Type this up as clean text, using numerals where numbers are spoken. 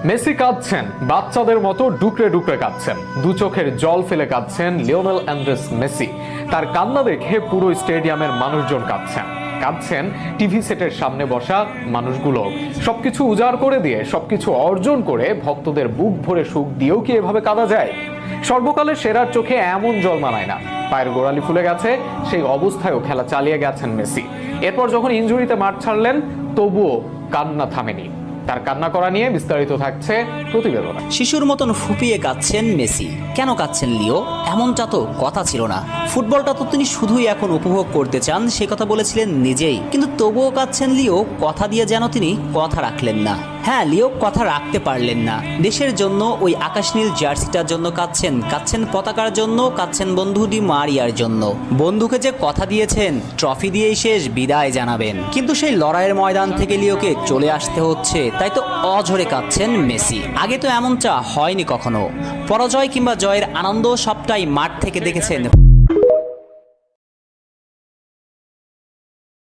Messi কাঁদছেন, বাচ্চাদের মতো ডুকরে ডুকরে কাঁদছেন। দু চোখের জল ফেলে কাঁদছেন লিওনেল অ্যান্ড্রেস মেসি। তার কান্না দেখে পুরো স্টেডিয়ামের মানুষজন কাঁদছেন টিভি সেটের সামনে বসা মানুষগুলো। সবকিছু উজাড় করে দিয়ে, সবকিছু অর্জন করে ভক্তদের বুক ভরে সুখ দিয়েও কি এভাবে কাঁদা যায়? সর্বকালের সেরার চোখে এমন জল মানায় না। পায়ের গোড়ালি ফুলে গেছে, সেই অবস্থায়ও খেলা চালিয়ে গেছেন মেসি। এরপর যখন ইনজুরিতে মাঠ ছাড়লেন, তবুও কান্না থামেনি। তার কান্না করা নিয়ে বিস্তারিত থাকছে প্রতিবেদনে। শিশুর মতন ফুপিয়ে কাঁদছেন মেসি। কেন কাঁদছেন লিও? এমনটা তো কথা ছিল না। ফুটবলটা তো তিনি শুধুই এখন উপভোগ করতে চান, সে কথা বলেছিলেন নিজেই। কিন্তু তবুও কাঁদছেন লিও, কথা দিয়ে যেন তিনি কথা রাখলেন না। হ্যাঁ, লিও কথা রাখতে পারলেন না। দেশের জন্য ওই আকাশ নীল জার্সিটার জন্য কাঁদছেন পতাকার জন্য, কাঁদছেন বন্ধু ডি মারিয়ার জন্য। বন্ধুকে যে কথা দিয়েছেন ট্রফি দিয়েই শেষ বিদায় জানাবেন, কিন্তু সেই লড়াইয়ের ময়দান থেকে লিওকে চলে আসতে হচ্ছে। তাই তো অঝরে কাঁদছেন মেসি। আগে তো এমনটা হয়নি কখনো। পরাজয় কিংবা জয়ের আনন্দ সবটাই মাঠ থেকে দেখেছেন।